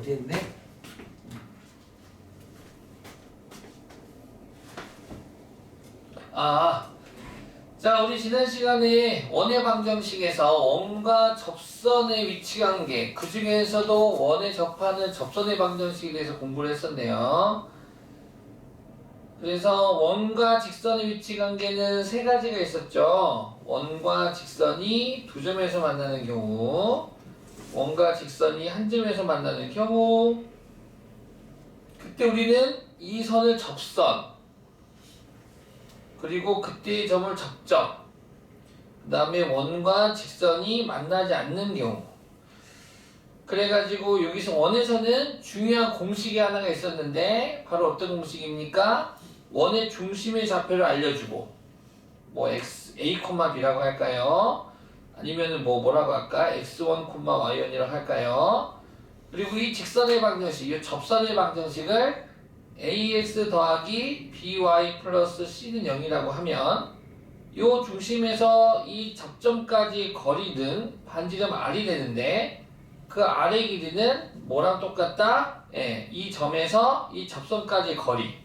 얘기했네. 자, 우리 지난 시간에 원의 방정식에서 원과 접선의 위치 관계, 그 중에서도 원에 접하는 접선의 방정식에 대해서 공부를 했었네요. 그래서 원과 직선의 위치 관계는 세 가지가 있었죠. 원과 직선이 두 점에서 만나는 경우, 원과 직선이 한 점에서 만나는 경우, 그때 우리는 이 선을 접선, 그리고 그때의 점을 접점, 그 다음에 원과 직선이 만나지 않는 경우. 그래가지고 여기서 원에서는 중요한 공식이 하나가 있었는데 바로 어떤 공식입니까? 원의 중심의 좌표를 알려주고 뭐 x, a, b라고 할까요? 아니면은 뭐라고 할까? x1, y1이라고 할까요? 그리고 이 직선의 방정식, 이 접선의 방정식을 ax 더하기 by 플러스 c는 0이라고 하면 요 중심에서 이 접점까지 거리는 반지름 r이 되는데 그 r의 길이는 뭐랑 똑같다? 이 점에서 이 접선까지 거리.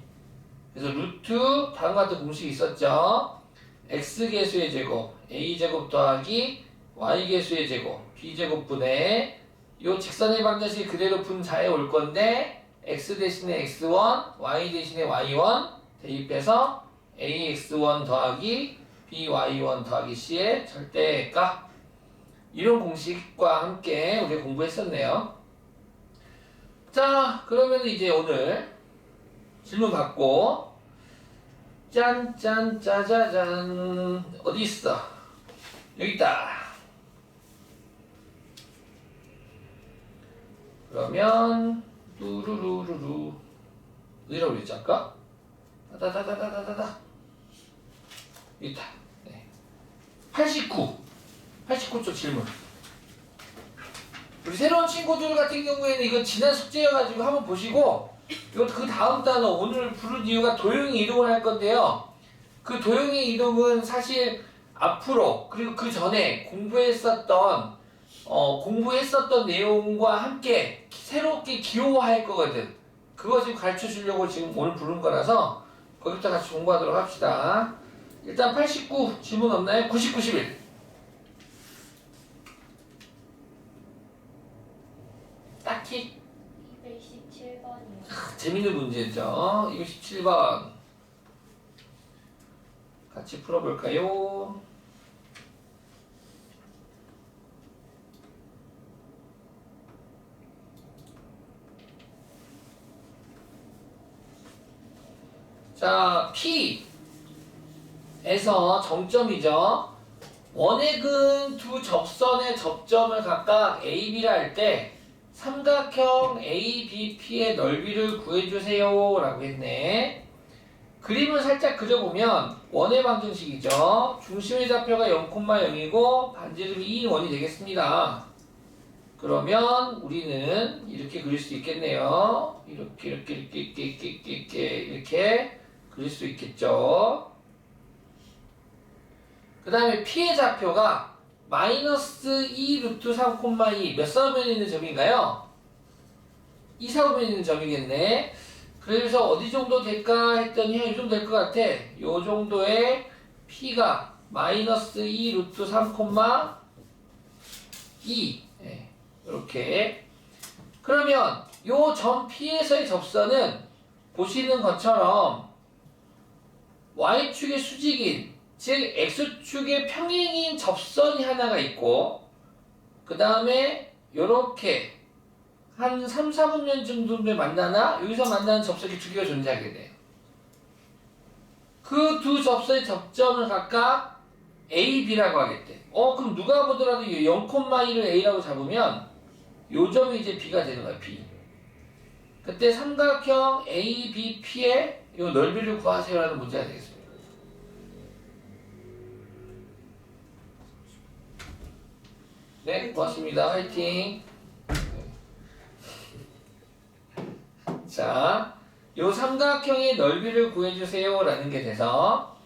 그래서 루트 다음과 같은 공식이 있었죠. x개수의 제곱 a제곱 더하기 y개수의 제곱 b제곱분의 요 직선의 방정식이 그대로 분자에 올 건데 x 대신에 x1, y 대신에 y1 대입해서 ax1 더하기 by1 더하기 c의 절대값, 이런 공식과 함께 우리 공부했었네요. 자, 그러면 이제 오늘 질문 받고 짠짠 짜자잔 어디 있어? 여기 있다. 그러면 뚜루루루루 어디라고 그랬지 아까? 다다다다다다다 여기 있다. 네. 89쪽 질문. 우리 새로운 친구들 같은 경우에는 이거 지난 숙제여가지고 한번 보시고, 이거 그 다음 단어 오늘 부른 이유가 도형의 이동을 할 건데요. 그 도형의 이동은 사실 앞으로 그리고 그 전에 공부했었던 내용과 함께 새롭게 기호화할 거거든. 그거 지금 가르쳐 주려고 지금 오늘 부른 거라서 거기부터 같이 공부하도록 합시다. 일단 89 질문 없나요? 90, 91. 딱히 217번이요. 재밌는 문제죠. 217번 같이 풀어볼까요? 자, P에서 정점이죠. 원액은 두 접선의 접점을 각각 A, B라 할 때 삼각형 ABP의 넓이를 구해주세요 라고 했네. 그림을 살짝 그려보면 원의 방정식이죠. 중심의 좌표가 0,0이고 반지름이 2인 원이 되겠습니다. 그러면 우리는 이렇게 그릴 수 있겠네요. 이렇게 그릴 수 있겠죠. 그 다음에 P의 좌표가 마이너스 2 루트 3,2 몇 사분면에 있는 점인가요? 2 사분면에 있는 점이겠네. 그래서 어디 정도 될까 했더니 이 정도 될 것 같아. 요 정도의 P가 마이너스 2 루트 3,2 이렇게. 그러면 요 점 P에서의 접선은 보시는 것처럼 Y축의 수직인, 즉 X축의 평행인 접선이 하나가 있고, 그 다음에 요렇게 한 3, 4분면 정도에 만나나 여기서 만나는 접선이 두 개가 존재하게 돼요. 그 두 접선의 접점을 각각 A, B라고 하겠대. 그럼 누가 보더라도 0,1을 A라고 잡으면 요 점이 이제 B가 되는 거야, B. 그때 삼각형 ABP의 요 넓이를 구하세요라는 문제가 되겠습니다. 네, 고맙습니다. 화이팅. 자, 요 삼각형의 넓이를 구해주세요 라는 게 돼서,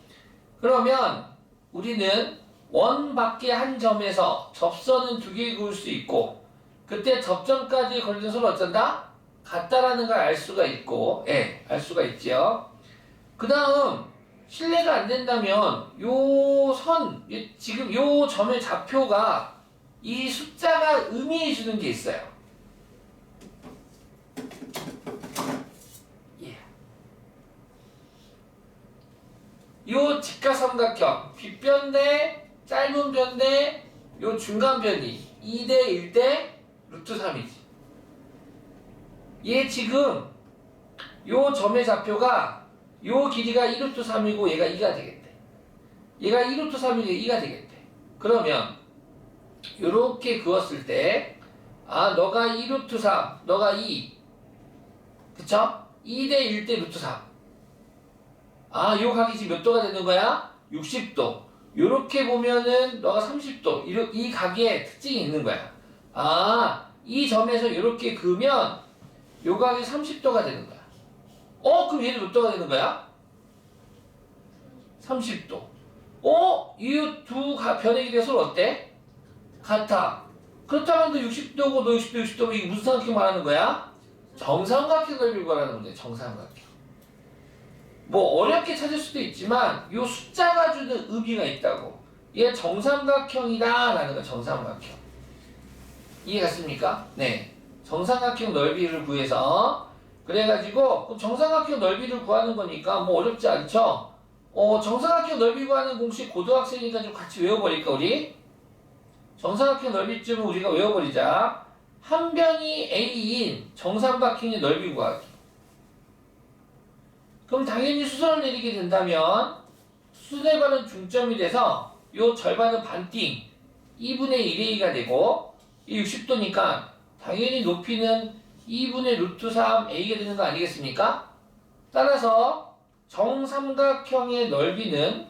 그러면 우리는 원 밖의 한 점에서 접선은 두 개 그을 수 있고, 그때 접점까지 걸리는 선을 어쩐다? 같다라는 걸 알 수가 있고, 예, 알 수가 있죠. 그 다음, 신뢰가 안 된다면, 지금 요 점의 좌표가 이 숫자가 의미해 주는 게 있어요. 예. 요 직각삼각형, 빗변 대 짧은 변 대 요 중간 변이 2대 1대 루트 3이지. 얘 지금 요 점의 좌표가 요 길이가 2루트 3이고 얘가 2가 되겠대. 얘가 2루트 3이고 2가 되겠대. 그러면 요렇게 그었을 때 너가 2루트 3, 너가 2. 그쵸? 2대 1대 루트 3. 요 각이 지금 몇 도가 되는 거야? 60도. 요렇게 보면은 너가 30도. 이 각의 특징이 있는 거야. 이 점에서 요렇게 그으면 요 각이 30도가 되는 거야. 그럼 얘는 몇 도가 되는 거야? 30도. 이 두 변의 길이가 서로 어때? 같아. 그렇다면 너 60도고 너 60도, 60도고 이게 무슨 삼각형 말하는 거야? 정삼각형 넓이를 구하라는 문제. 정삼각형. 뭐 어렵게 찾을 수도 있지만 요 숫자가 주는 의미가 있다고. 얘 정삼각형이다라는 거야. 정삼각형. 이해갔습니까? 네. 정삼각형 넓이를 구해서 그래가지고 정삼각형 넓이를 구하는 거니까 뭐 어렵지 않죠? 정삼각형 넓이 구하는 공식 고등학생이니까 좀 같이 외워버릴까 우리? 정삼각형 넓이쯤은 우리가 외워버리자. 한 변이 A인 정삼각형의 넓이 구하기. 그럼 당연히 수선을 내리게 된다면 수선의 반은 중점이 돼서 요 절반은 반띵 2분의 1a가 되고 이 60도니까 당연히 높이는 2분의 루트 3a가 되는 거 아니겠습니까? 따라서 정삼각형의 넓이는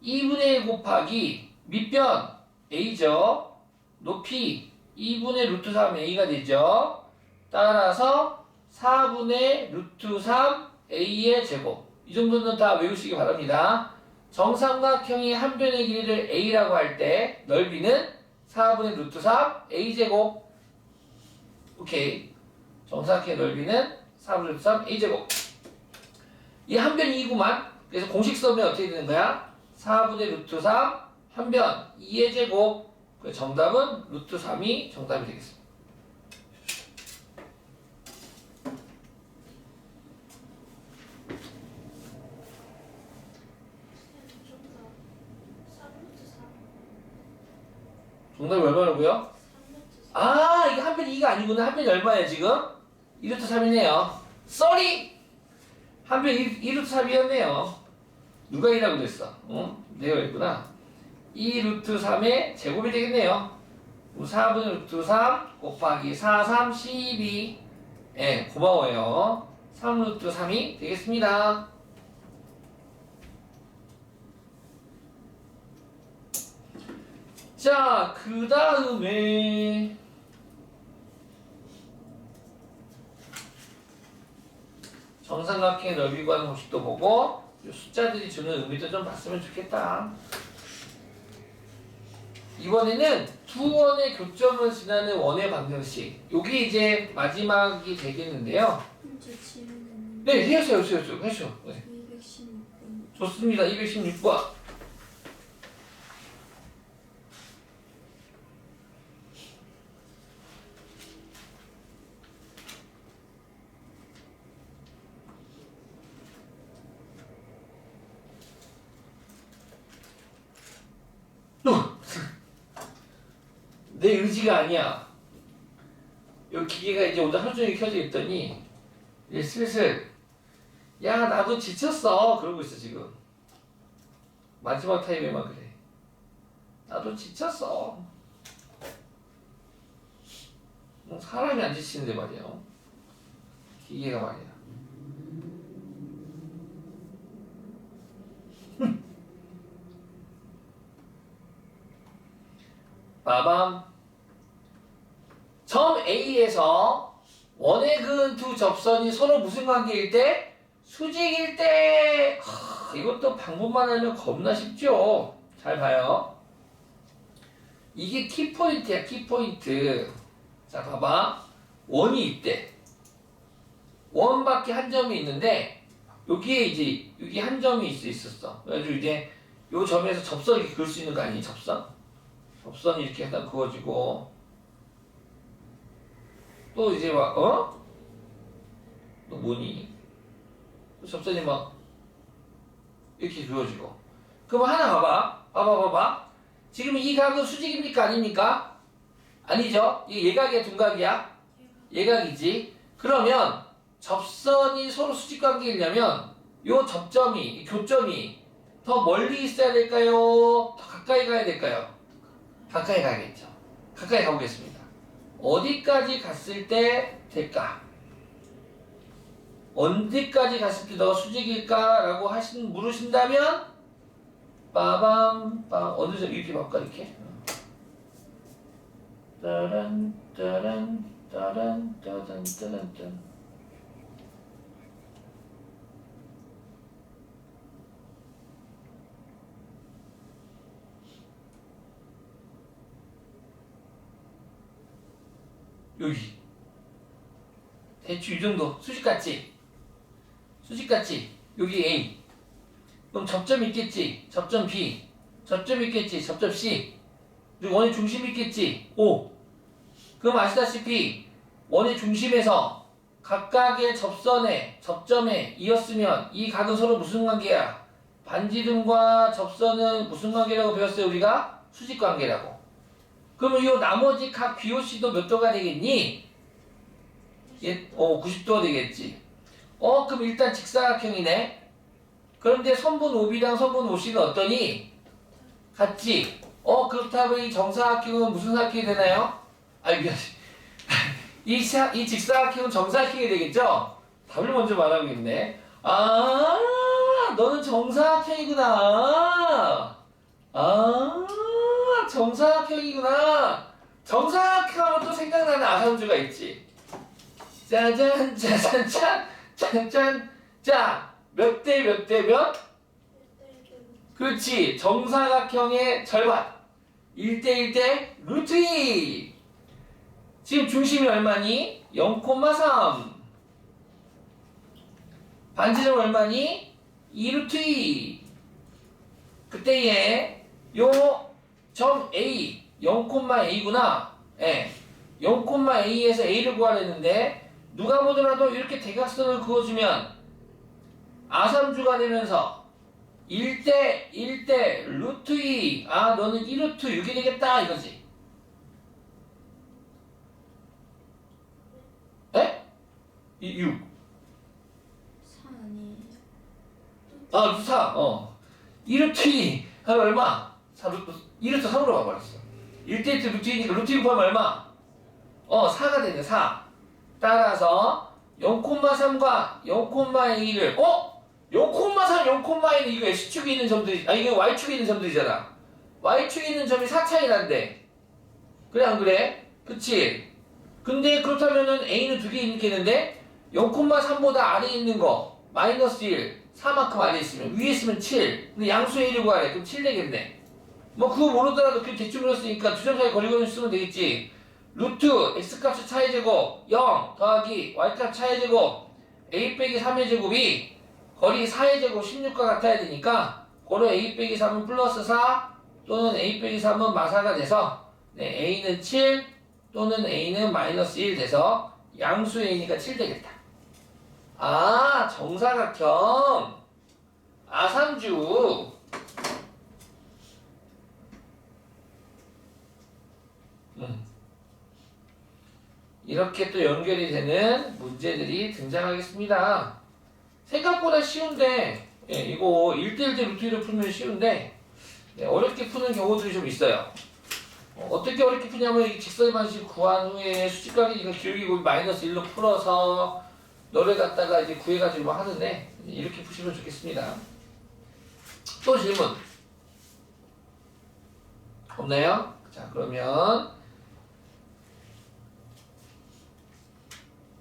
2분의 1 곱하기 밑변 a죠. 높이 2분의 루트 3a가 되죠. 따라서 4분의 루트 3a의 제곱. 이 정도는 다 외우시기 바랍니다. 정삼각형이 한 변의 길이를 a라고 할 때 넓이는 4분의 루트 3 a제곱. 오케이. 정삼각형의 넓이는 4분의 루트 3 a제곱. 이 한 변이 2구만. 그래서 공식 써면 어떻게 되는 거야? 4분의 루트 3 한 변 2의 제곱. 정답은 루트 3이 정답이 되겠습니다. 정답이 얼마라고요? 이거 한 변이 2가 아니구나. 한 변이 얼마야 지금? 2루트 3이네요. 쏘리! 한 변 2루트 3이었네요. 누가 2라고 그랬어? 내가 그랬구나. 2루트 3의 제곱이 되겠네요. 4분의 루트 3 곱하기 4, 3, 12. 예, 고마워요. 3루트 3이 되겠습니다. 자, 그 다음에 정삼각형의 넓이 구하는 공식도 보고 이 숫자들이 주는 의미도 좀 봤으면 좋겠다. 이번에는 두 원의 교점을 지나는 원의 방정식. 요게 이제 마지막이 되겠는데요. 네, 해주세요. 네. 216번. 좋습니다. 216번. 내 의지가 아니야. 이 기계가 이제 오늘 하루 종일 켜져 있더니 이제 슬슬 야 나도 지쳤어 그러고 있어 지금. 마지막 타임에만 그래. 나도 지쳤어. 사람이 안 지치는데 말이야. 기계가 말이야. 빠밤. 점 A에서 원에 그은 두 접선이 서로 무슨 관계일 때? 수직일 때. 이것도 방법만 알면 겁나 쉽죠. 잘 봐요. 이게 키포인트야, 키포인트. 자, 봐봐. 원이 있대. 원밖에 한 점이 있는데, 여기에 이제, 여기 한 점이 있었어. 그래가지고 이제, 요 점에서 접선 이렇게 그을 수 있는 거 아니니, 접선? 접선이 이렇게 하다 그어지고, 또 이제 막, 어? 너 뭐니? 또 접선이 막, 이렇게 그어지고. 그럼 하나 봐봐. 봐봐. 지금 이 각은 수직입니까? 아닙니까? 아니죠? 이게 예각이야, 둔각이야? 예각이지. 그러면 접선이 서로 수직관계이려면 요 접점이, 이 교점이 더 멀리 있어야 될까요? 더 가까이 가야 될까요? 가까이 가야겠죠. 가까이 가보겠습니다. 어디까지 갔을 때 될까? 언제까지 갔을 때 너가 수직일까? 라고 물으신다면 빠밤 어느 정도 이렇게 바꿔 이렇게 따란 여기 대충 이 정도 수직 같지? 여기 A 그럼 접점 있겠지? 접점 B 접점 있겠지? 접점 C 그리고 원의 중심 있겠지? O 그럼 아시다시피 원의 중심에서 각각의 접점에 이었으면 이 각은 서로 무슨 관계야? 반지름과 접선은 무슨 관계라고 배웠어요 우리가? 수직 관계라고. 그러면 이 나머지 각 BOC도 몇 도가 되겠니? 90도가 되겠지. 그럼 일단 직사각형이네. 그런데 선분 OB랑 선분 OC는 어떠니? 같지? 그렇다면 이 정사각형은 무슨 사각형이 되나요? 이 직사각형은 정사각형이 되겠죠? 답을 먼저 말하고 있네. 너는 정사각형이구나. 정사각형이구나. 정사각형 하면 또 생각나는 아산주가 있지. 짜잔, 짠. 자, 몇 대 몇? 그렇지. 정사각형의 절반. 1대1대 루트 2. 지금 중심이 얼마니? 0,3. 반지름 얼마니? 2 루트 2. 그때에 요 점 A 0,A구나. 0,A에서 A를 구하려는데 누가 보더라도 이렇게 대각선을 그어주면 아삼주가 되면서 1대 루트 2. 너는 2루트 6이 되겠다 이거지. 에? 6. 4 아니에요? 루트 4. 2루트 2 하면 얼마? 2루트 3으로 가버렸어. 1대1 루트 2니까 루트 2 곱하면 얼마? 4가 되네 4. 따라서 0,3과 0,2를 0,3, 0,2는 이거 X축에 있는 점들이 이게 Y축에 있는 점들이잖아. Y축에 있는 점이 4 차이 난대. 그래 안 그래? 그치? 근데 그렇다면은 A는 두 개 있겠는데 0,3보다 아래에 있는 거 마이너스 1 4만큼 아래에 있으면 위에 있으면 7 근데 양수의 1을 구하래. 그럼 7 되겠네. 뭐 그거 모르더라도 그냥 대충 그렸으니까 두 점 사이 거리를 쓰면 되겠지. 루트 X값의 차의 제곱 0 더하기 Y값 차의 제곱 A 빼기 3의 제곱이 거리 4의 제곱 16과 같아야 되니까 고로 A 빼기 3은 플러스 4 또는 A 빼기 3은 마사가 돼서 A는 7 또는 A는 마이너스 1 돼서 양수 A니까 7 되겠다. 정사각형 아삼주 이렇게 또 연결이 되는 문제들이 등장하겠습니다. 생각보다 쉬운데 이거 1대1대 루트 2를 풀면 쉬운데 어렵게 푸는 경우들이 좀 있어요. 어떻게 어렵게 푸냐면 이 직선의 반식 구한 후에 수직각이니까 기울기 곱이 마이너스 1로 풀어서 너를 갖다가 이제 구해가지고 하는데 이렇게 푸시면 좋겠습니다. 또 질문 없나요? 자 그러면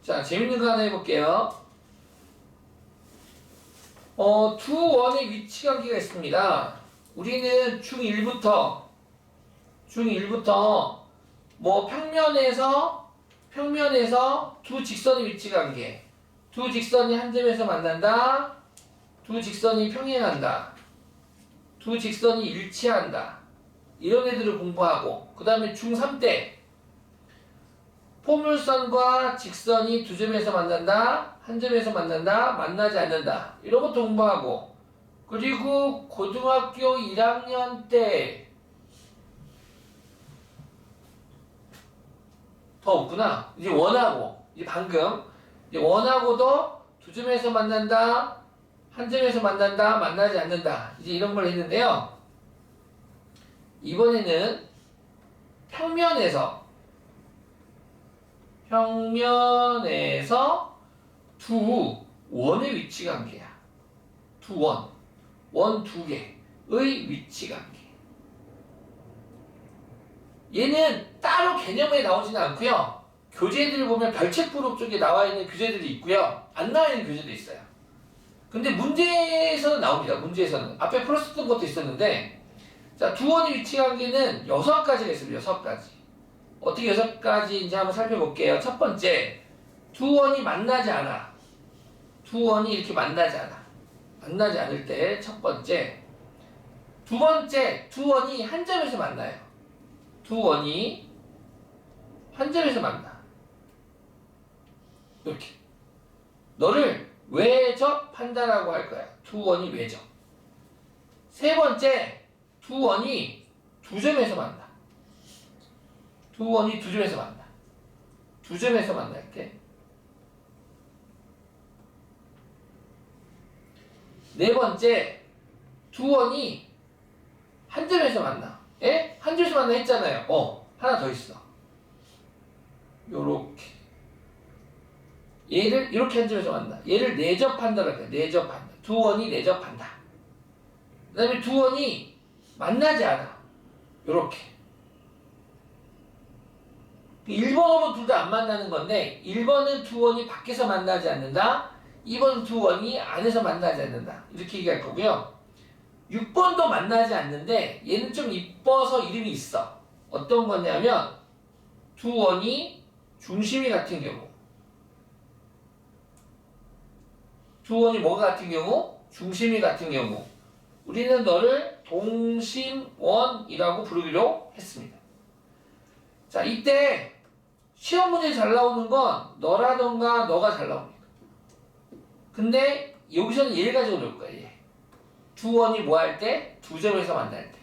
자 재밌는 거 하나 해볼게요. 두 원의 위치 관계가 있습니다. 우리는 중1부터 중1부터 뭐 평면에서 두 직선의 위치 관계, 두 직선이 한 점에서 만난다, 두 직선이 평행한다, 두 직선이 일치한다, 이런 애들을 공부하고, 그 다음에 중3 때 포물선과 직선이 두 점에서 만난다, 한 점에서 만난다, 만나지 않는다, 이런 것도 공부하고, 그리고 고등학교 1학년 때 더 없구나. 이제 원하고, 이제 방금 이제 원하고도 두 점에서 만난다, 한 점에서 만난다, 만나지 않는다, 이제 이런 걸 했는데요. 이번에는 평면에서 두 원의 위치 관계야. 두 원 두 개의 위치 관계. 얘는 따로 개념에 나오지는 않고요. 교재들 보면 별책부록 쪽에 나와 있는 교재들이 있고요. 안 나와 있는 교재도 있어요. 근데 문제에서는 나옵니다. 문제에서는. 앞에 풀었었던 것도 있었는데, 자, 두 원의 위치 관계는 6가지가 있습니다. 6가지. 어떻게 6가지인지 한번 살펴볼게요. 첫 번째, 두 원이 만나지 않아. 두 원이 이렇게 만나지 않아. 만나지 않을 때 첫 번째. 두 번째, 두 원이 한 점에서 만나요. 두 원이 한 점에서 만나. 이렇게. 너를 외접한다라고 할 거야. 두 원이 외접. 세 번째, 두 원이 두 점에서 만나. 두 원이 두 점에서 만나. 두 점에서 만날 때. 네 번째, 두 원이 한 점에서 만나. 예? 한 점에서 만나 했잖아요. 하나 더 있어. 요렇게. 얘를 이렇게 한 점에서 만나. 얘를 내접한다라고 해요. 내접한다. 두 원이 내접한다. 그 다음에 두 원이 만나지 않아. 요렇게. 1번, 5번 둘 다 안 만나는 건데 1번은 두 원이 밖에서 만나지 않는다. 2번은 두 원이 안에서 만나지 않는다. 이렇게 얘기할 거고요. 6번도 만나지 않는데 얘는 좀 이뻐서 이름이 있어. 어떤 거냐면 두 원이 중심이 같은 경우. 두 원이 뭐가 같은 경우? 중심이 같은 경우. 우리는 너를 동심원이라고 부르기로 했습니다. 자, 이때 시험 문제 잘 나오는 건 너라던가 너가 잘 나옵니다. 근데 여기서는 얘를 가지고 놀 거예요. 얘. 두 원이 뭐 할 때? 두 점에서 만날 때.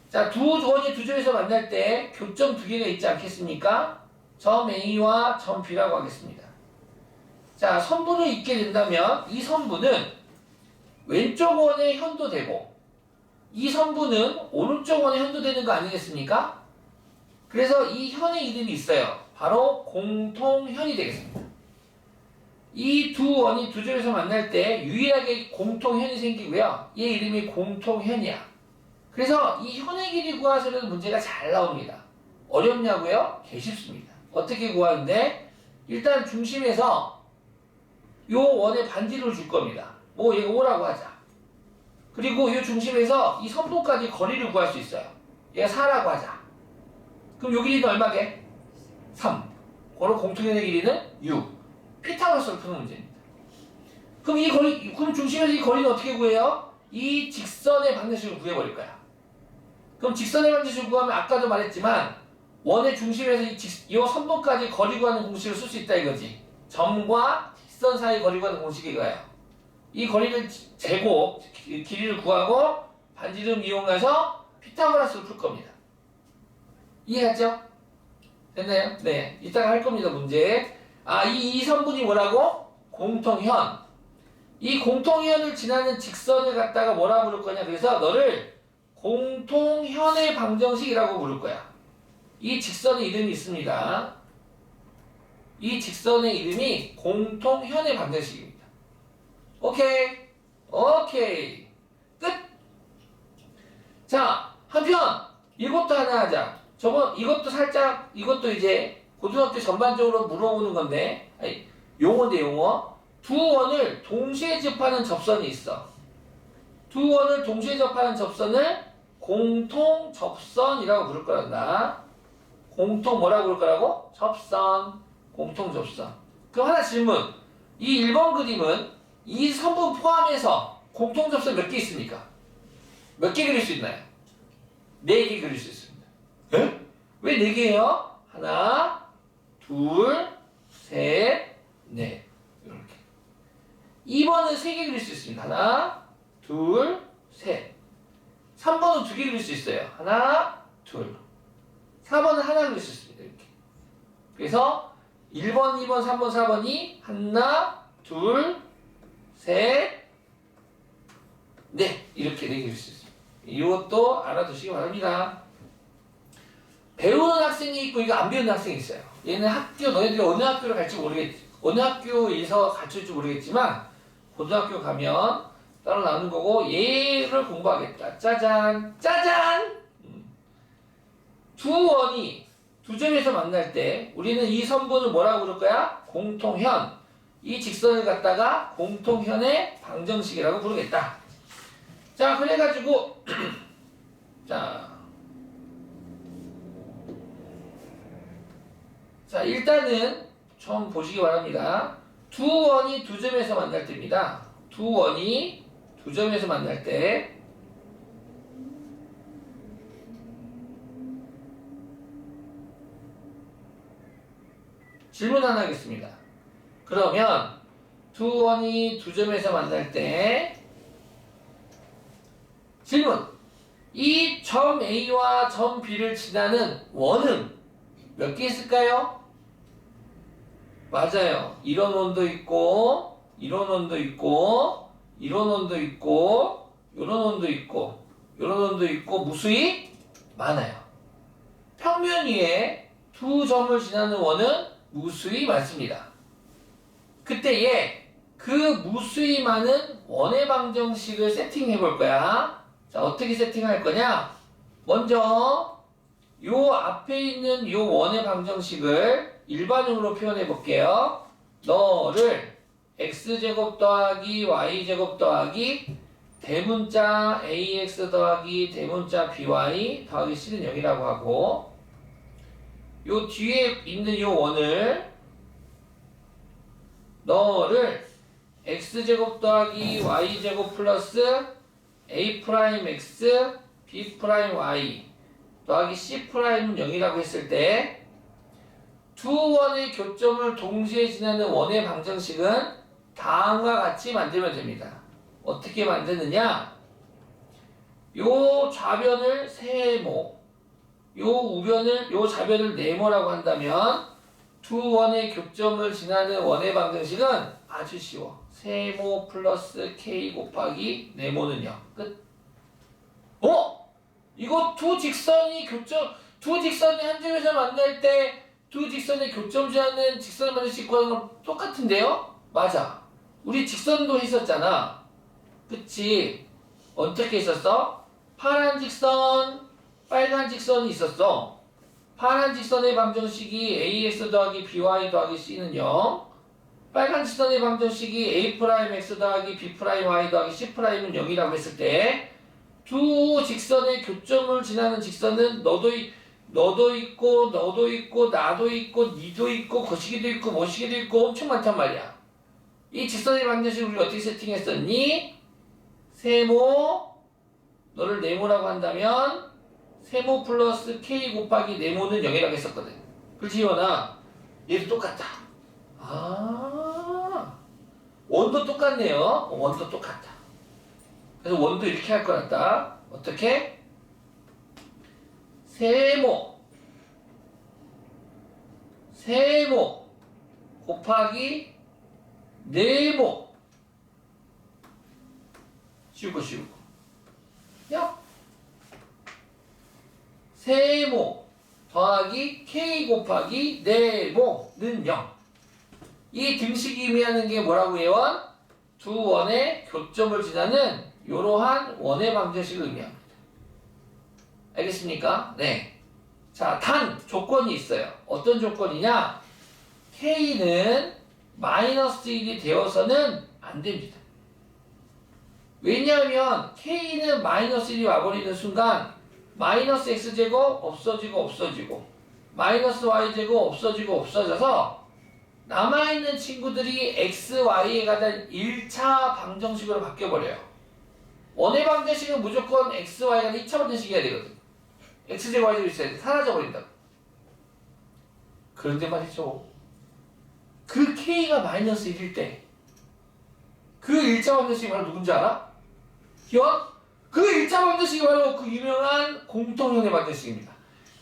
자, 두 원이 두 점에서 만날 때 교점 두 개가 있지 않겠습니까? 점 A와 점 B라고 하겠습니다. 자, 선분을 잇게 된다면 이 선분은 왼쪽 원에 현도되고 이 선분은 오른쪽 원에 현도되는 거 아니겠습니까? 그래서 이 현의 이름이 있어요. 바로 공통현이 되겠습니다. 이 두 원이 두 점에서 만날 때 유일하게 공통현이 생기고요. 얘 이름이 공통현이야. 그래서 이 현의 길이 구하시는 문제가 잘 나옵니다. 어렵냐고요? 개 쉽습니다. 어떻게 구하는데? 일단 중심에서 요 원의 반지를 줄 겁니다. 뭐 얘가 5라고 하자. 그리고 이 중심에서 이 선분까지 거리를 구할 수 있어요. 얘가 4라고 하자. 그럼 요 길이는 얼마게? 3. 그럼 공통현의 길이는 6. 피타고라스를 푸는 문제입니다. 그럼 그럼 중심에서 이 거리는 어떻게 구해요? 이 직선의 방정식을 구해버릴 거야. 그럼 직선의 방정식을 구하면 아까도 말했지만 원의 중심에서 이 선분까지 거리 구하는 공식을 쓸 수 있다 이거지. 점과 직선 사이 거리 구하는 공식이 이거예요. 이 거리를 재고 길이를 구하고 반지름 이용해서 피타고라스를 풀 겁니다. 이해했죠? 됐나요? 네. 이따가 할 겁니다, 문제. 이 선분이 뭐라고? 공통현. 이 공통현을 지나는 직선을 갖다가 뭐라고 부를 거냐? 그래서 너를 공통현의 방정식이라고 부를 거야. 이 직선의 이름이 있습니다. 이 직선의 이름이 공통현의 방정식입니다. 오케이. 오케이. 끝. 자, 한편 이것도 하나 하자. 이것도 이제 고등학교 전반적으로 물어보는 건데, 용어인데 용어. 두 원을 동시에 접하는 접선이 있어. 두 원을 동시에 접하는 접선을 공통 접선이라고 부를 거란다. 공통 뭐라고 부를 거라고? 접선. 공통 접선. 그럼 하나 질문. 이 1번 그림은 이 선분 포함해서 공통 접선 몇 개 있습니까? 몇 개 그릴 수 있나요? 4개 그릴 수 있습니다. 에? 왜 4개예요? 하나, 둘, 셋, 넷. 이렇게. 2번은 3개 그릴 수 있습니다. 하나, 둘, 셋. 3번은 2개 그릴 수 있어요. 하나, 둘. 4번은 하나 그릴 수 있습니다. 이렇게. 그래서 1번, 2번, 3번, 4번이 하나, 둘, 셋, 넷. 이렇게 4개 그릴 수 있습니다. 이것도 알아두시기 바랍니다. 배우는 학생이 있고 이거 안 배우는 학생이 있어요. 얘는 학교, 너희들이 어느 학교를 갈지 모르겠지. 어느 학교에서 가르칠지 모르겠지만 고등학교 가면 따로 나오는 거고 얘를 공부하겠다. 짜잔, 짜잔. 두 원이 두 점에서 만날 때 우리는 이 선분을 뭐라고 부를 거야? 공통현. 이 직선을 갖다가 공통현의 방정식이라고 부르겠다. 자, 그래가지고 자, 일단은 좀 보시기 바랍니다. 두 원이 두 점에서 만날 때입니다. 두 원이 두 점에서 만날 때 질문 하나 하겠습니다. 그러면 두 원이 두 점에서 만날 때 질문. 이 점 A와 점 B를 지나는 원은 몇 개 있을까요? 맞아요. 이런 원도 있고, 이런 원도 있고, 이런 원도 있고, 이런 원도 있고, 이런 원도 있고, 무수히 많아요. 평면 위에 두 점을 지나는 원은 무수히 많습니다. 그때에 그 무수히 많은 원의 방정식을 세팅해 볼 거야. 자, 어떻게 세팅할 거냐? 먼저 요 앞에 있는 요 원의 방정식을 일반형으로 표현해 볼게요. 너를 x제곱 더하기 y제곱 더하기 대문자 ax 더하기 대문자 by 더하기 c는 0이라고 하고 요 뒤에 있는 요 원을 너를 x제곱 더하기 y제곱 플러스 a 프라임 x b 프라임 y 더하기 c 프라임은 0이라고 했을 때 두 원의 교점을 동시에 지나는 원의 방정식은 다음과 같이 만들면 됩니다. 어떻게 만드느냐? 요 좌변을 세모, 요 좌변을 네모라고 한다면 두 원의 교점을 지나는 원의 방정식은 아주 쉬워. 세모 플러스 k 곱하기 네모는 0. 끝. 이거 두 직선이 한 점에서 만날 때 두 직선의 교점 지나는 직선을 만들 수 있고 하는 건 똑같은데요? 맞아. 우리 직선도 했었잖아. 그치? 어떻게 했었어? 파란 직선, 빨간 직선이 있었어. 파란 직선의 방정식이 ax 더하기 by 더하기 c는 0. 빨간 직선의 방정식이 a 프라임 x 더하기 b 프라임 y 더하기 c 프라임은 0이라고 했을 때 두 직선의 교점을 지나는 직선은 너도 있고 나도 있고 니도 있고 거시기도 있고 모시기도 있고 엄청 많단 말이야. 이 직선의 방정식을 우리 어떻게 세팅했었니? 세모 너를 네모라고 한다면 세모 플러스 k 곱하기 네모는 0이라고 했었거든. 그렇지 이원아? 얘도 똑같다. 원도 똑같네요. 원도 똑같다. 그래서 원도 이렇게 할 거였다. 어떻게? 세모 곱하기 네모 쉬우고 야 세모 더하기 k 곱하기 네모는 0. 이 등식이 의미하는 게 뭐라고 예원? 두 원의 교점을 지나는 이러한 원의 방정식을 의미합니다. 알겠습니까? 네. 자, 단 조건이 있어요. 어떤 조건이냐? K는 마이너스 1이 되어서는 안 됩니다. 왜냐하면 K는 마이너스 1이 와버리는 순간 마이너스 x제곱 없어지고 없어지고 마이너스 y제곱 없어지고 없어져서 남아있는 친구들이 x, y에 가는 1차 방정식으로 바뀌어버려요. 원의 방정식은 무조건 x, y에 가는 2차 방정식이어야 되거든. x제곱 y제곱 있어야 돼. 사라져버린다고. 그런데 말이죠. 그 k가 마이너스 1일 때 그 1차 방정식이 바로 누군지 알아? 기억? 그 1차 방정식이 바로 그 유명한 공통형의 방정식입니다.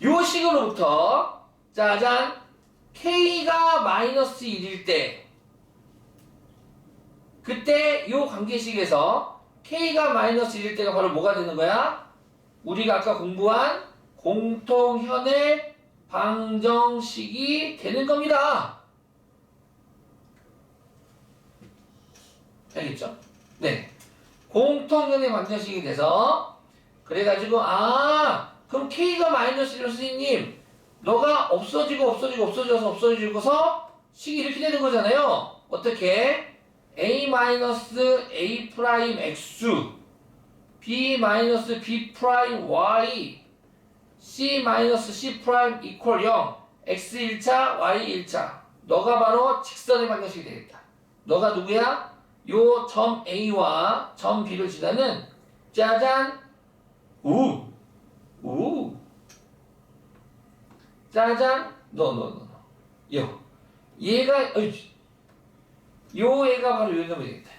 요 식으로부터 짜잔 k가 마이너스 1일 때 그때 요 관계식에서 k가 마이너스 1일 때가 바로 뭐가 되는 거야? 우리가 아까 공부한 공통현의 방정식이 되는 겁니다. 알겠죠? 네. 공통현의 방정식이 돼서 그래가지고 그럼 k가 마이너스 1로 선생님 너가 없어지고서 식이 이렇게 되는 거잖아요. 어떻게? a 마이너스 a 프라임 x b 마이너스 b 프라임 y c 마이너스 c 프라임 이퀄 0 x 1차 y 1차 너가 바로 직선의 방정식이 되겠다. 너가 누구야? 요 점 A와 점 B를 지나는 짜잔 짜잔 요 얘가 요 애가 바로 요 놈이 되겠다.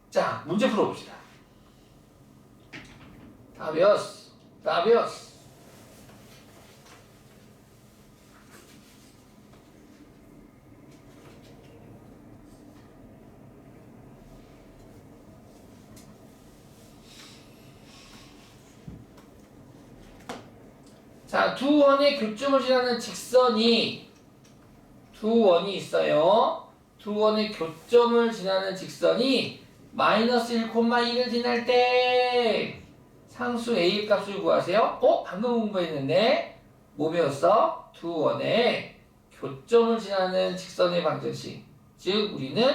자 문제 풀어봅시다. 다 배웠어. 자, 두 원의 교점을 지나는 직선이 두 원이 있어요. 두 원의 교점을 지나는 직선이 마이너스 1,1을 지날 때 상수 A의 값을 구하세요. 방금 공부했는데 뭐 배웠어? 두 원의 교점을 지나는 직선의 방정식. 즉 우리는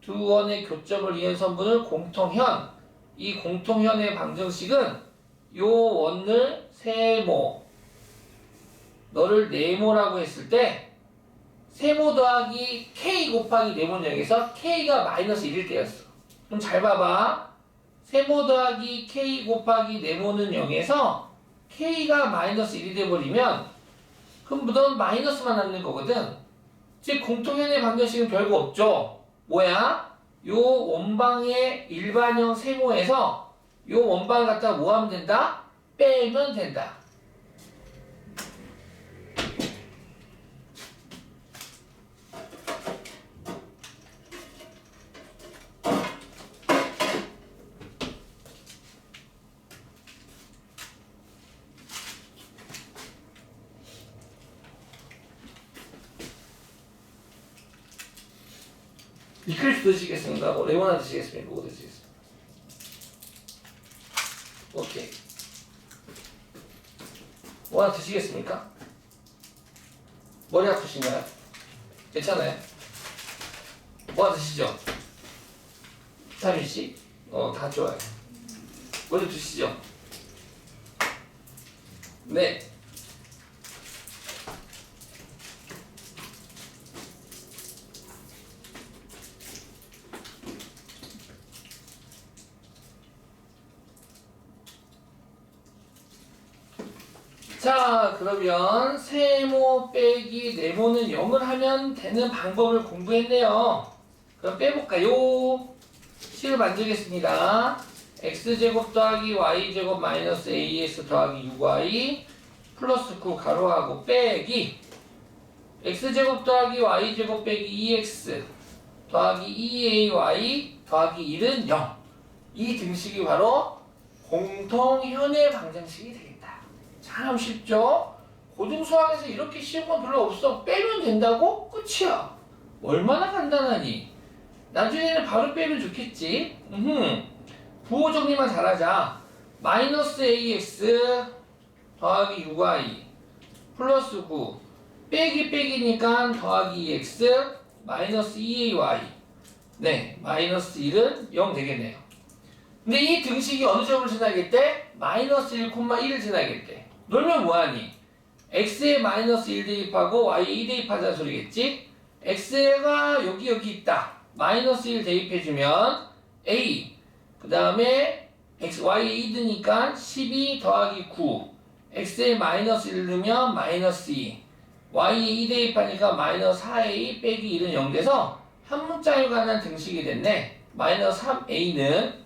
두 원의 교점을 이은 선분을 공통현. 이 공통현의 방정식은 요 원을 세모 너를 네모라고 했을 때 세모 더하기 k 곱하기 네모는 여기서 k가 마이너스 1일 때였어. 그럼 잘 봐봐. 세모 더하기 k 곱하기 네모는 0에서 k가 마이너스 1이 돼버리면 그럼 넌 마이너스만 남는 거거든. 즉 공통현의 방정식은 별거 없죠. 뭐야? 요 원방의 일반형 세모에서 요 원방을 갖다가 뭐 하면 된다? 빼면 된다. 미끌스 드시겠습니까? 레모나 드시겠습니까? 뭐 드시겠습니까? 오케이. 뭐 하나 드시겠습니까? 머리 아프신가요? 괜찮아요? 뭐 하나 드시죠? 비타민C? 다 좋아요. 먼저 드시죠. 네. 자, 그러면 세모 빼기 네모는 0을 하면 되는 방법을 공부했네요. 그럼 빼볼까요? 식을 만들겠습니다. x제곱 더하기 y제곱 마이너스 ax 더하기 6y 플러스 9 가로하고 빼기 x제곱 더하기 y제곱 빼기 2x 더하기 2ay 더하기 1은 0. 이 등식이 바로 공통현의 방정식이 되겠다. 참 쉽죠? 고등수학에서 이렇게 쉬운 건 별로 없어. 빼면 된다고? 끝이야. 얼마나 간단하니? 나중에는 바로 빼면 좋겠지. 부호 정리만 잘하자. 마이너스 ax 더하기 6y 플러스 9 빼기니까 더하기 2x 마이너스 2ay 네, 마이너스 1은 0 되겠네요. 근데 이 등식이 어느 점을 지나겠대? 마이너스 1,1을 지나겠대. 놀면 뭐하니? x에 마이너스 1 대입하고 y에 2 대입하자는 소리겠지? x가 여기 있다. 마이너스 1 대입해주면 a 그 다음에 y에 2 드니까 12 더하기 9 x에 마이너스 1 넣으면 마이너스 2 y에 2 대입하니까 마이너스 4a 빼기 1은 0 돼서 한 문자에 관한 등식이 됐네. 마이너스 3a는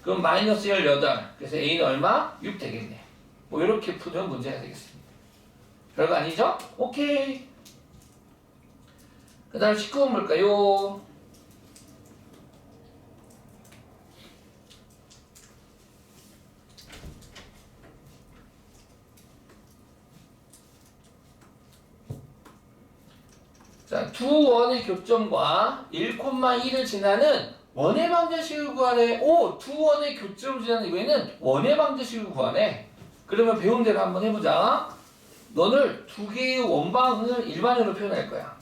그럼 마이너스 18 그래서 a는 얼마? 6 되겠네. 뭐 이렇게 푸는 문제가 되겠습니다. 별거 아니죠? 오케이. 그 다음 19번 볼까요? 자, 두 원의 교점과 1,1을 지나는 원의 방정식을 구하래. 오! 두 원의 교점을 지나는 이외에는 원의 방정식을 구하래. 그러면 배운 대로 한번 해보자. 너를 두 개의 원방을 일반으로 표현할 거야.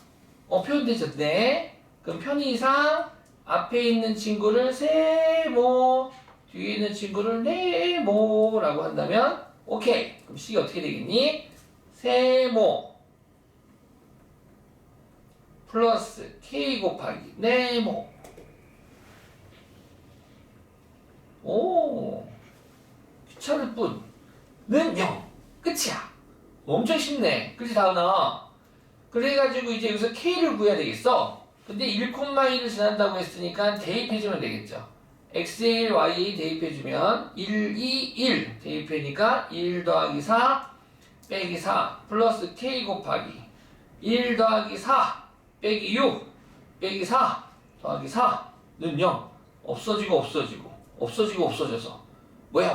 표현되셨네. 그럼 편의상 앞에 있는 친구를 세모, 뒤에 있는 친구를 네모라고 한다면 오케이. 그럼 식이 어떻게 되겠니? 세모 플러스 k 곱하기 네모. 오, 귀찮을 뿐는 0. 끝이야. 엄청 쉽네. 그치 다은아? 그래가지고 이제 여기서 k를 구해야 되겠어. 근데 1,1을 지난다고 했으니까 대입해주면 되겠죠. x에 1, y에 2 대입해주면 1, 2, 1 대입하니까 1 더하기 4 빼기 4 플러스 k 곱하기 1 더하기 4 빼기 6 빼기 4 더하기 4는 0. 없어지고 없어져서 뭐야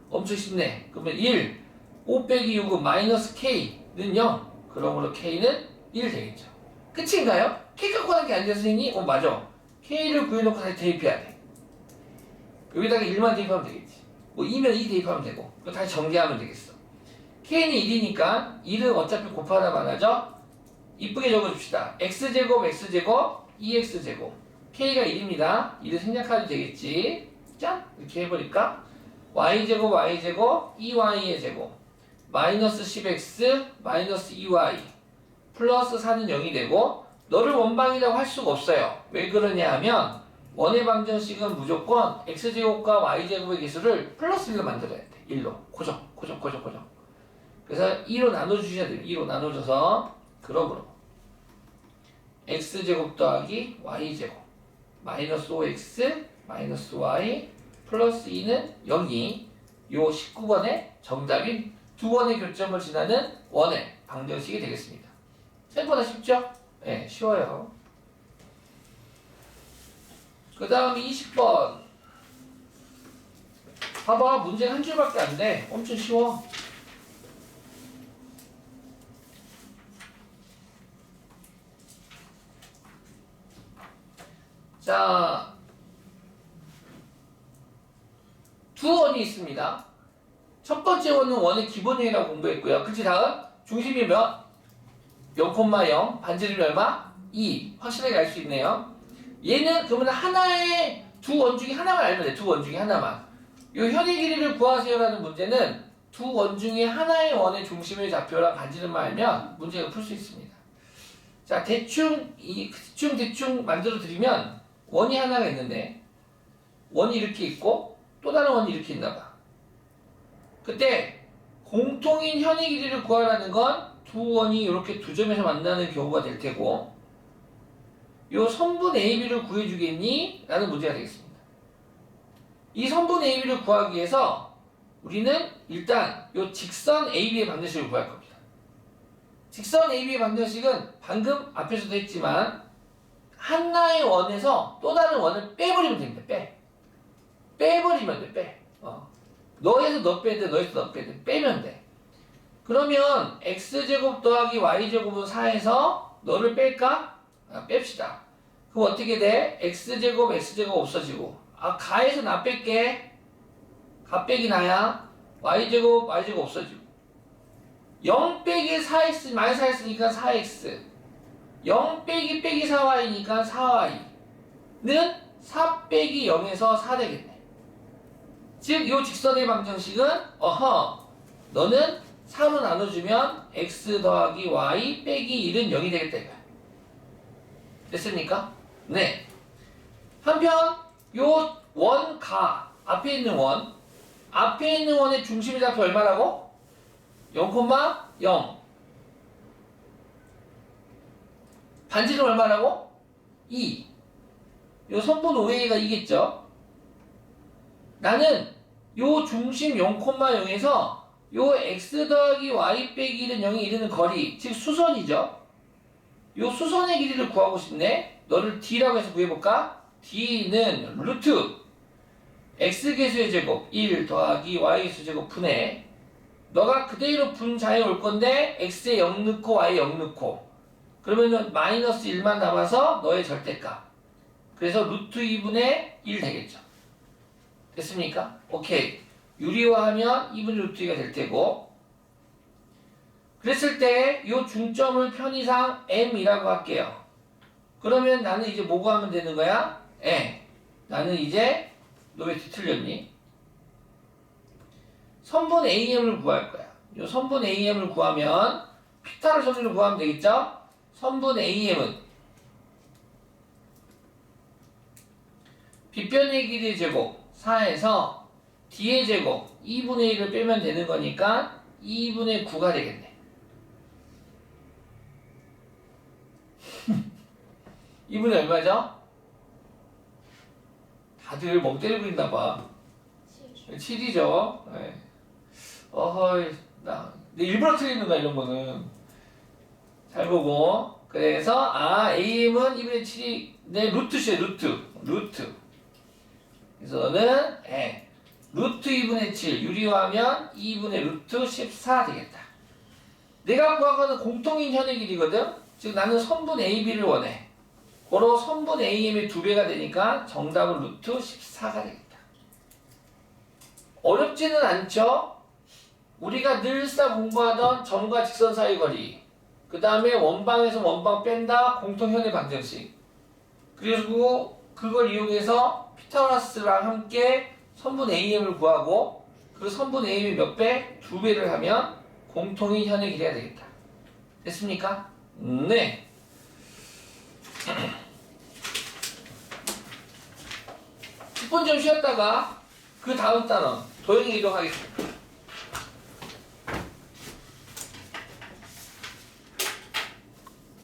엄청 쉽네. 그러면 1 5 빼기 6은 마이너스 k는 0. 그러므로 k는 1 되겠죠. 끝인가요? k 갖고 하는 게 아니라 선생님이 맞아. k를 구해놓고 다시 대입해야 돼. 여기다가 1만 대입하면 되겠지. 뭐 2면 2 대입하면 되고 그거 다시 정리하면 되겠어. k는 1이니까 1은 어차피 곱하나 마나죠. 이쁘게 적어줍시다. x제곱 x제곱 2x제곱 k가 1입니다. 1을 생략하면 되겠지. 짠! 이렇게 해버릴까? y제곱 y제곱 2y의 제곱 마이너스 10x 마이너스 2y 플러스 4는 0이 되고 너를 원방이라고 할 수가 없어요. 왜 그러냐 하면 원의 방정식은 무조건 x제곱과 y제곱의 개수를 플러스 1로 만들어야 돼. 1로 고정. 그래서 2로 나눠주셔야 돼요. 2로 나눠줘서 그러므로 x제곱 더하기 y제곱 마이너스 5x 마이너스 y 플러스 2는 0이 요 19번의 정답인 두 원의 교점을 지나는 원의 방정식이 되겠습니다. 생각보다 쉽죠? 네, 쉬워요. 그 다음 20번 봐봐. 문제가 한 줄밖에 안 돼. 엄청 쉬워. 자, 두 원이 있습니다. 첫 번째 원은 원의 기본형이라고 공부했고요. 그치 다음? 중심이 몇? 0,0 반지름이 얼마? 2 확실하게 알 수 있네요. 얘는 그러면 하나의 두 원 중에 하나만 알면 돼. 두 원 중에 하나만. 이 현의 길이를 구하세요라는 문제는 두 원 중에 하나의 원의 중심의 좌표랑 반지름만 알면 문제가 풀 수 있습니다. 자, 대충 만들어 드리면 원이 하나가 있는데 원이 이렇게 있고 또 다른 원이 이렇게 있나 봐. 그때 공통인 현의 길이를 구하라는 건 두 원이 이렇게 두 점에서 만나는 경우가 될 테고 요 선분 AB를 구해주겠니? 라는 문제가 되겠습니다. 이 선분 AB를 구하기 위해서 우리는 일단 요 직선 AB의 방정식을 구할 겁니다. 직선 AB의 방정식은 방금 앞에서도 했지만 하나의 원에서 또 다른 원을 빼버리면 됩니다. 빼버리면 돼. 너에서 너 빼든 너에서 너 빼든 빼면 돼. 그러면 x제곱 더하기 y제곱은 4에서 너를 뺄까? 뺍시다. 그럼 어떻게 돼? x제곱 x제곱 없어지고 가에서 나 뺄게. 가 빼기 나야. y제곱 y제곱 없어지고 0 빼기 4x 마이너스 4x니까 4x 0 빼기 4y니까 4y는 4 빼기 0에서 4 되겠네. 즉, 이 직선의 방정식은 너는 4로 나눠주면 x 더하기 y 빼기 1은 0이 되겠다 이거야. 됐습니까? 네. 한편 요 원가 앞에 있는 원의 중심의 좌표 얼마라고? 0,0. 반지름 얼마라고? 2. 요 선분 OA가 2겠죠? 나는 요 중심 0,0에서 요 x 더하기 y 빼기 1은 0이 이르는 거리, 즉 수선이죠. 요 수선의 길이를 구하고 싶네. 너를 d라고 해서 구해볼까? d는 루트 x개수의 제곱 1 더하기 y개수 제곱 분의 너가 그대로 분자에 올 건데 x에 0 넣고 y에 0 넣고 그러면은 마이너스 1만 남아서 너의 절대값. 그래서 루트 2분의 1 되겠죠. 됐습니까? 오케이. 유리화하면 2분의 루트 2가 될 테고 그랬을 때 이 중점을 편의상 m이라고 할게요. 그러면 나는 이제 뭐 구하면 되는 거야? 나는 이제 너 왜 뒤틀렸니? 선분 AM을 구할 거야. 이 선분 AM을 구하면 피타를 선분을 구하면 되겠죠? 선분 AM은 빗변의 길이의 제곱 4에서 D의 제곱 2분의 1을 빼면 되는 거니까 2분의 9가 되겠네. 이분이 얼마죠? 다들 멍 때리고 있나봐. 7이죠. 네. 어허이, 일부러 틀리는 거야, 이런 거는. 잘 보고. 그래서, AM은 2분의 7이, 루트시에요, 루트. 그래서 너는, 루트 2분의 7, 유리화하면 2분의 루트 14 되겠다. 내가 구하고는 공통인 현의 길이거든? 즉, 나는 선분 AB를 원해. 고로 선분 AM이 2배가 되니까 정답은 루트 14가 되겠다. 어렵지는 않죠? 우리가 늘상 공부하던 점과 직선 사이 거리, 그 다음에 원방에서 원방 뺀다 공통현의 방정식, 그리고 그걸 이용해서 피타고라스랑 함께 선분 AM을 구하고 그 선분 AM이 몇 배? 2배를 하면 공통인 현의 길이가 되겠다. 됐습니까? 네. 10분 좀 쉬었다가 그 다음 단원 도형이 이동하겠습니다.